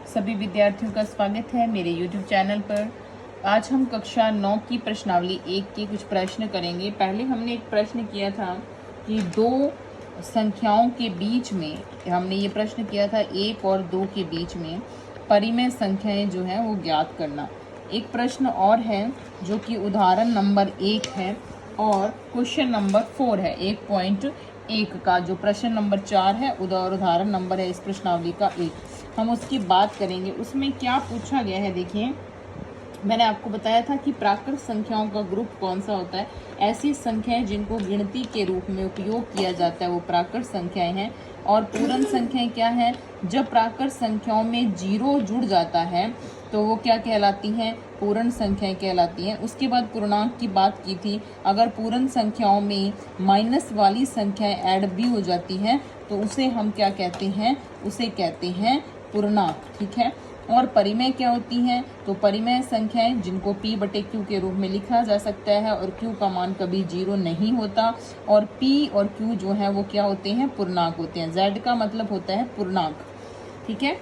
सभी विद्यार्थियों का स्वागत है मेरे YouTube चैनल पर। आज हम कक्षा 9 की प्रश्नावली 1 के कुछ प्रश्न करेंगे। पहले हमने एक प्रश्न किया था कि दो संख्याओं के बीच में, हमने ये प्रश्न किया था 1 और 2 के बीच में परिमेय संख्याएं जो हैं वो ज्ञात करना। एक प्रश्न और है जो कि उदाहरण नंबर 1 है और क्वेश्चन नंबर 4 है 1.1 का। जो प्रश्न नंबर 4 है उदाहरण नंबर है इस प्रश्नावली का 1, हम उसकी बात करेंगे। उसमें क्या पूछा गया है, देखिए मैंने आपको बताया था कि प्राकृत संख्याओं का ग्रुप कौन सा होता है। ऐसी संख्याएं जिनको गिनती के रूप में उपयोग किया जाता है वो प्राकृत संख्याएं हैं। और पूर्ण संख्याएं क्या है, जब प्राकृत संख्याओं में 0 जुड़ जाता है तो वो क्या कहलाती हैं, पूर्ण संख्याएं कहलाती हैं। उसके बाद पूर्णांक की बात की थी, अगर पूर्ण संख्याओं में माइनस वाली संख्याएं ऐड भी हो जाती हैं तो उसे हम क्या कहते हैं, उसे कहते हैं पूर्णांक, ठीक है। और परिमेय क्या होती हैं, तो परिमेय संख्याएं जिनको p/q के रूप में लिखा जा सकता है और q का मान कभी 0 नहीं होता। और p और q जो है वो क्या होते हैं, पूर्णांक होते हैं। z का मतलब होता है पूर्णांक, ठीक है।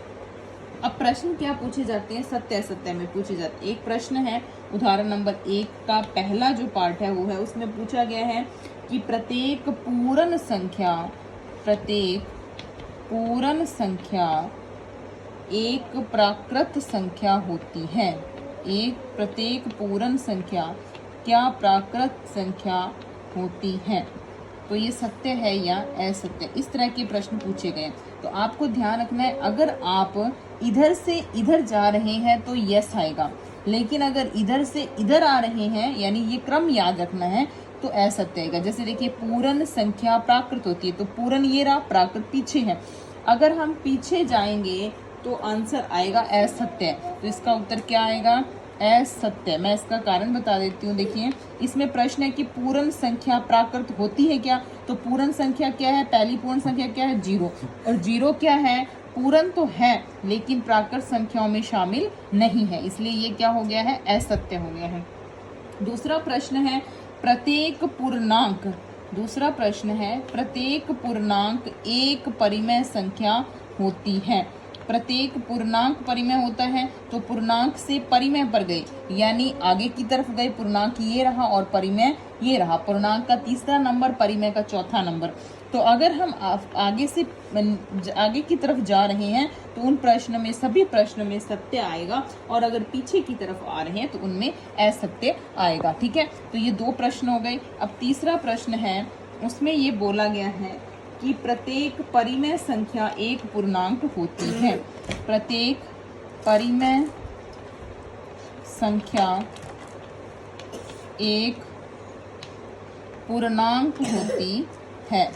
अब प्रश्न क्या पूछे जाते हैं, सत्य असत्य में पूछे जाते हैं। एक प्रश्न है उदाहरण नंबर 1 का पहला जो पार्ट है वो है, उसमें पूछा गया है कि प्रत्येक पूर्ण संख्या एक प्राकृत संख्या होती है। प्रत्येक पूर्ण संख्या क्या प्राकृत संख्या होती है। तो ये सत्य है या असत्य, इस तरह के प्रश्न पूछे गए। तो आपको ध्यान रखना है, अगर आप इधर से इधर जा रहे हैं तो यस आएगा, लेकिन अगर इधर से इधर आ रहे हैं, यानी ये क्रम याद रखना है, तो असत्य आएगा। जैसे देखिए पूर्ण संख्या प्राकृत होती है, तो पूर्ण ये रहा, प्राकृत पीछे है। अगर हम पीछे जाएंगे तो आंसर आएगा असत्य। तो इसका उत्तर क्या आएगा, असत्य। मैं इसका कारण बता देती हूँ। देखिए इसमें प्रश्न है कि पूर्ण संख्या प्राकृत होती है क्या, तो पूर्ण संख्या क्या है, पहली पूर्ण संख्या क्या है, 0। और 0 क्या है, पूर्ण तो है लेकिन प्राकृत संख्याओं में शामिल नहीं है, इसलिए ये क्या हो गया है, असत्य हो गया है। दूसरा प्रश्न है प्रत्येक पूर्णांक एक परिमेय संख्या होती है। प्रत्येक पूर्णांक परिमेय होता है, तो पूर्णांक से परिमेय पर गए, यानी आगे की तरफ गए, पूर्णांक ये रहा और परिमेय ये रहा। पूर्णांक का तीसरा नंबर, परिमेय का चौथा नंबर। तो अगर हम आगे की तरफ जा रहे हैं तो उन प्रश्न में, सभी प्रश्न में सत्य आएगा, और अगर पीछे की तरफ आ रहे हैं तो उनमें असत्य आएगा, ठीक है। तो ये 2 प्रश्न हो गए। अब तीसरा प्रश्न है, उसमें ये बोला गया है कि प्रत्येक परिमेय संख्या एक पूर्णांक होती है। प्रत्येक परिमेय संख्या एक पूर्णांक होती है।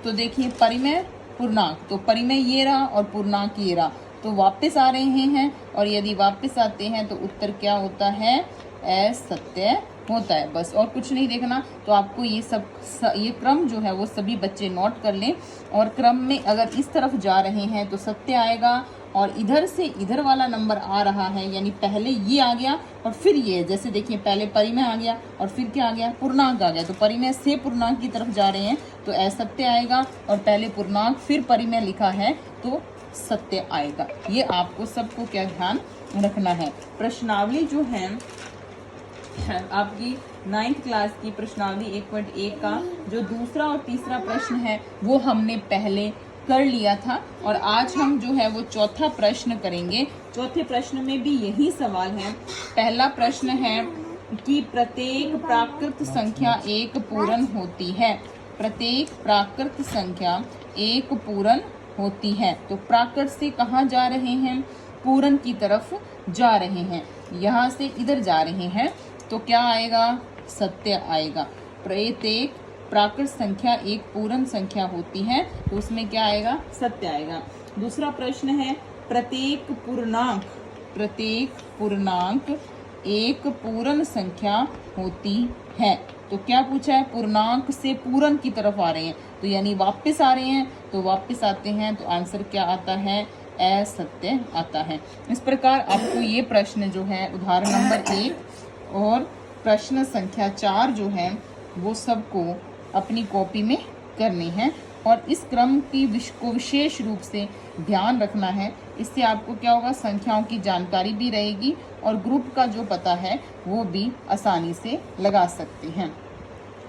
तो देखिए परिमेय पूर्णांक, तो परिमेय ये रहा और पूर्णांक ये रहा, तो वापस आ रहे हैं, और यदि वापस आते हैं तो उत्तर क्या होता है, असत्य होता है। बस और कुछ नहीं देखना। तो आपको ये क्रम जो है वो सभी बच्चे नोट कर लें, और क्रम में अगर इस तरफ जा रहे हैं तो सत्य आएगा, और इधर से इधर वाला नंबर आ रहा है, यानी पहले ये आ गया और फिर ये, जैसे देखिए पहले परिमेय आ गया और फिर क्या आ गया, पूर्णांक आ गया। तो परिमेय से पूर्णांक की तरफ जा रहे हैं तो असत्य आएगा, और पहले पूर्णांक फिर परिमेय लिखा है तो सत्य आएगा। ये आपको सबको क्या ध्यान रखना है। प्रश्नावली जो है आपकी 9th क्लास की प्रश्नावली 1.1 का जो दूसरा और तीसरा प्रश्न है वो हमने पहले कर लिया था, और आज हम जो है वो चौथा प्रश्न kरेंगे। चौथे प्रश्न में भी यही सवाल है। पहला प्रश्न है कि प्रत्येक प्राकृत संख्या एक पूर्ण होती है। प्रत्येक प्राकृत संख्या एक पूर्ण होती है। तो प्राकृत से कहाँ जा रहे हैं, पूर्ण की तरफ जा रहे हैं, यहाँ से इधर जा रहे हैं, तो क्या आएगा, सत्य आएगा। प्रत्येक प्राकृत संख्या एक पूर्ण संख्या होती है, तो उसमें क्या आएगा, सत्य आएगा। दूसरा प्रश्न है प्रत्येक पूर्णांक एक पूर्ण संख्या होती है। तो क्या पूछा है, पूर्णांक से पूर्ण की तरफ आ रहे हैं, तो यानी वापस आ रहे हैं, तो वापस आते हैं तो आंसर क्या आता है, असत्य आता है। इस प्रकार आपको ये प्रश्न जो है उदाहरण नंबर 1 और प्रश्न संख्या 4 जो है वो सबको अपनी कॉपी में करनी है। और इस क्रम को विशेष रूप से ध्यान रखना है। इससे आपको क्या होगा, संख्याओं की जानकारी भी रहेगी और ग्रुप का जो पता है वो भी आसानी से लगा सकते हैं।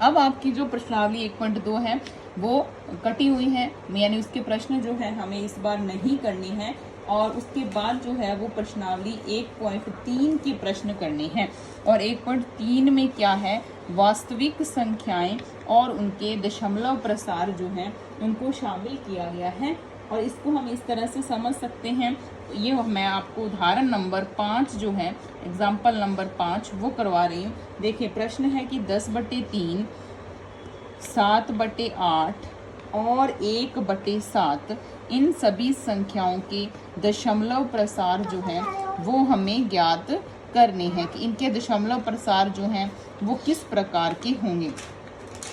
अब आपकी जो प्रश्नावली 1.2 है वो कटी हुई है, यानी उसके प्रश्न जो है हमें इस बार नहीं करने हैं और उसके बाद जो है वो प्रश्नावली 1.3 के प्रश्न करने हैं। और 1.3 में क्या है, वास्तविक संख्याएं और उनके दशमलव प्रसार जो हैं उनको शामिल किया गया है। और इसको हम इस तरह से समझ सकते हैं, ये मैं आपको उदाहरण नंबर 5 जो है, एग्जाम्पल नंबर 5 वो करवा रही हूँ। देखिए प्रश्न है कि 10/3, 7/8 और 1/7 इन सभी संख्याओं के दशमलव प्रसार जो हैं वो हमें ज्ञात करने हैं कि इनके दशमलव प्रसार जो हैं वो किस प्रकार के होंगे।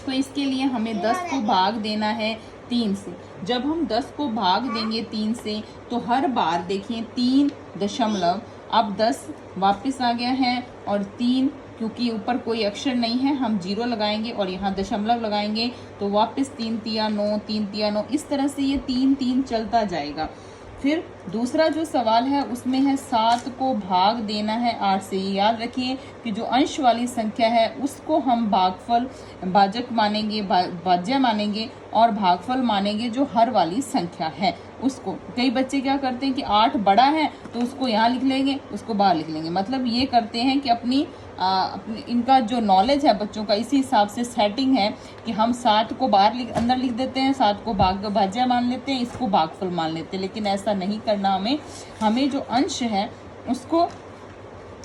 तो इसके लिए हमें 10 को भाग देना है 3 से। जब हम 10 को भाग देंगे 3 से तो हर बार देखिए 3 दशमलव, अब 10 वापस आ गया है और 3, क्योंकि ऊपर कोई अक्षर नहीं है हम 0 लगाएंगे और यहाँ दशमलव लगाएंगे तो वापस 3 तिया 9, 3 तिया 9, इस तरह से ये 3 3 चलता जाएगा। फिर दूसरा जो सवाल है उसमें है 7 को भाग देना है 8 से। याद रखिए कि जो अंश वाली संख्या है उसको हम भागफल भाजक मानेंगे, भाज्य मानेंगे और भागफल मानेंगे जो हर वाली संख्या है उसको। कई बच्चे क्या करते हैं कि 8 बड़ा है तो उसको यहाँ लिख लेंगे, उसको बाहर लिख लेंगे। मतलब ये करते हैं कि अपनी इनका जो नॉलेज है बच्चों का इसी हिसाब से सेटिंग है कि हम 7 को बाहर अंदर लिख देते हैं, 7 को भाज्य मान लेते हैं, इसको भागफल मान लेते हैं। लेकिन ऐसा नहीं करना हमें जो अंश है उसको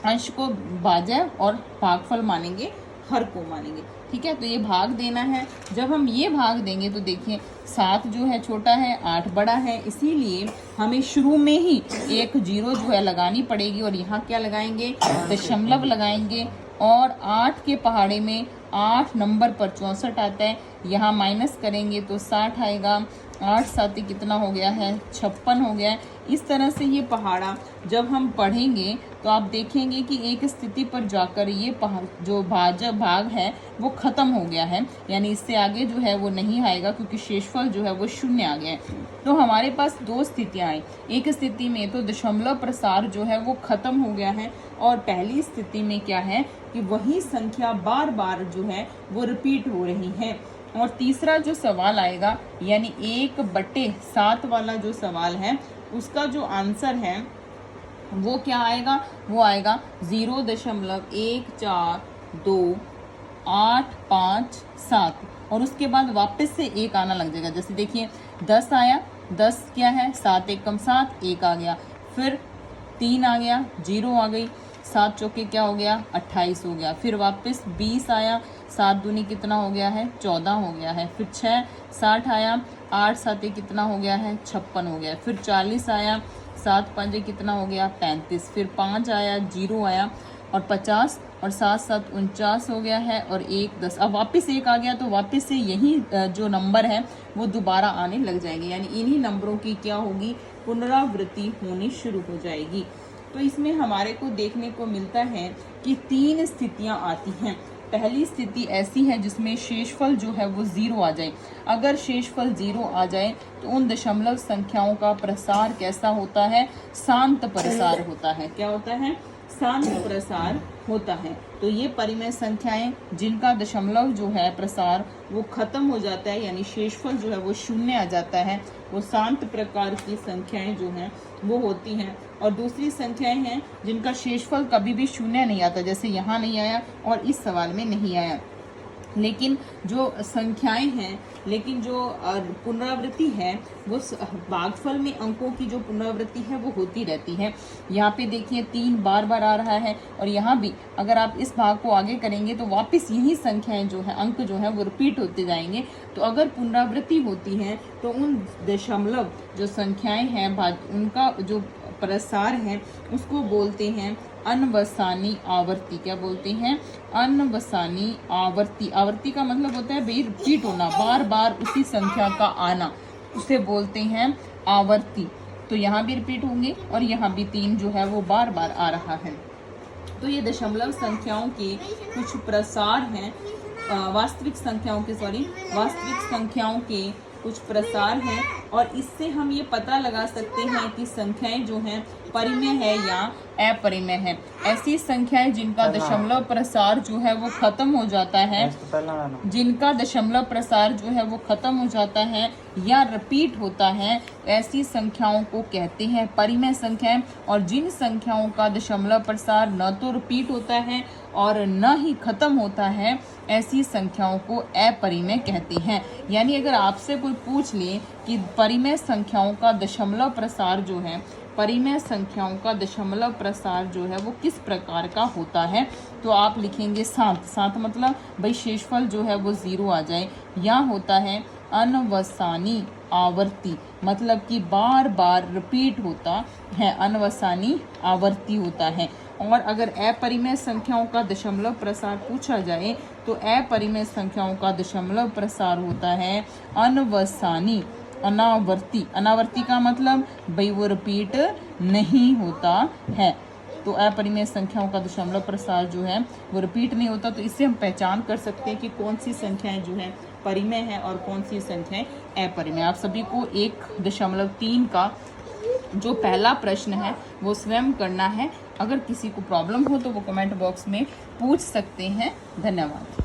अंश को भाज्य और भागफल मानेंगे, हर को मानेंगे। ठीक है, तो ये भाग देना है। जब हम ये भाग देंगे तो देखिए 7 जो है छोटा है, 8 बड़ा है, इसीलिए हमें शुरू में ही एक 0 जो है लगानी पड़ेगी और यहाँ क्या लगाएंगे, दशमलव लगाएंगे। और 8 के पहाड़े में 8 नंबर पर 64 आता है, यहाँ माइनस करेंगे तो 60 आएगा। 8 7 कितना हो गया है, 56 हो गया है। इस तरह से ये पहाड़ा जब हम पढ़ेंगे तो आप देखेंगे कि एक स्थिति पर जाकर ये जो भाग है वो खत्म हो गया है, यानी इससे आगे जो है वो नहीं आएगा क्योंकि शेषफल जो है वो 0 आ गया है। तो हमारे पास 2 स्थितियां आई। एक स्थिति में तो दशमलव प्रसार जो है वो खत्म हो गया है और पहली स्थिति में क्या है कि वही संख्या बार बार जो है वो रिपीट हो रही है। और तीसरा जो सवाल आएगा यानी 1/7 वाला जो सवाल है उसका जो आंसर है वो क्या आएगा, वो आएगा 0.142857 और उसके बाद वापस से 1 आना लग जाएगा। जैसे देखिए 10 आया, 10 क्या है, 7 1 कम 7, 1 आ गया, फिर 3 आ गया, 0 आ गई, 7 चौके क्या हो गया, 28 हो गया, फिर वापस 20 आया, 7 दूनी कितना हो गया है, 14 हो गया है, फिर 6 60 आया, 8 7 कितना हो गया है, 56 हो गया, फिर 40 आया, 7 5 कितना हो गया, 35, फिर 5 आया, 0 आया और 50 और 7 7 49 हो गया है और 1 10। अब वापस 1 आ गया तो वापस से यही जो नंबर है वो दोबारा आने लग जाएंगे, यानी इन्हीं नंबरों की क्या होगी, पुनरावृत्ति होनी शुरू हो जाएगी। तो इसमें हमारे को देखने को मिलता है कि 3 स्थितियां आती हैं। पहली स्थिति ऐसी है जिसमें शेषफल जो है वो 0 आ जाए। अगर शेषफल 0 आ जाए तो उन दशमलव संख्याओं का प्रसार कैसा होता है, शांत प्रसार होता है। क्या होता है, शांत प्रसार होता है। तो ये परिमेय संख्याएं जिनका दशमलव जो है प्रसार वो खत्म हो जाता है, यानी शेषफल जो है वो 0 आ जाता है, वो शांत प्रकार की संख्याएं जो हैं वो होती हैं। और दूसरी संख्याएं हैं जिनका शेषफल कभी भी 0 नहीं आता, जैसे यहाँ नहीं आया और इस सवाल में नहीं आया। लेकिन जो संख्याएं हैं, लेकिन जो पुनरावृत्ति है वो भागफल में अंकों की जो पुनरावृत्ति है वो होती रहती है। यहाँ पे देखिए 3 बार बार आ रहा है और यहाँ भी अगर आप इस भाग को आगे करेंगे तो वापस यही संख्याएं जो है, अंक जो है वो रिपीट होते जाएंगे। तो अगर पुनरावृत्ति होती है तो उन दशमलव जो संख्याएं हैं उनका जो प्रसार है उसको बोलते हैं अनवसानी आवर्ती। क्या बोलते हैं, अनवसानी आवर्ती। आवर्ती का मतलब होता है भाई रिपीट होना, बार बार उसी संख्या का आना, उसे बोलते हैं आवर्ती। तो यहाँ भी रिपीट होंगे और यहाँ भी 3 जो है वो बार बार आ रहा है। तो ये दशमलव संख्याओं के कुछ प्रसार हैं, वास्तविक संख्याओं के कुछ प्रसार है, और इससे हम ये पता लगा सकते हैं कि संख्याएं जो हैं परिमेय है या अपरिमेय है। ऐसी संख्याएं जिनका दशमलव प्रसार जो है वो खत्म हो जाता है, जिनका दशमलव प्रसार जो है वो खत्म हो जाता है या रिपीट होता है, ऐसी संख्याओं को कहते हैं परिमेय संख्याएं। और जिन संख्याओं का दशमलव प्रसार न तो रिपीट होता है और न ही खत्म होता है, ऐसी संख्याओं को अपरिमेय कहते हैं। यानी अगर आपसे कोई पूछ ले कि परिमेय संख्याओं का दशमलव प्रसार जो है, परिमेय संख्याओं का दशमलव प्रसार जो है वो किस प्रकार का होता है, तो आप लिखेंगे 7। 7 मतलब भाई शेषफल जो है वो 0 आ जाए। या होता है अनवसानी आवर्ती, मतलब कि बार बार रिपीट होता है, अनवसानी आवर्ती होता है। और अगर अपरिमेय संख्याओं का दशमलव प्रसार पूछा जाए तो अपरिमेय संख्याओं का दशमलव प्रसार होता है अनवसानी अनावर्ती। अनावर्ती का मतलब भाई वो रिपीट नहीं होता है। तो अपरिमेय संख्याओं का दशमलव प्रसार जो है वो रिपीट नहीं होता। तो इससे हम पहचान कर सकते हैं कि कौन सी संख्याएं जो है परिमेय है और कौन सी संख्याएं अपरिमेय। आप सभी को 1.3 का जो पहला प्रश्न है वो स्वयं करना है। अगर किसी को प्रॉब्लम हो तो वो कमेंट बॉक्स में पूछ सकते हैं। धन्यवाद।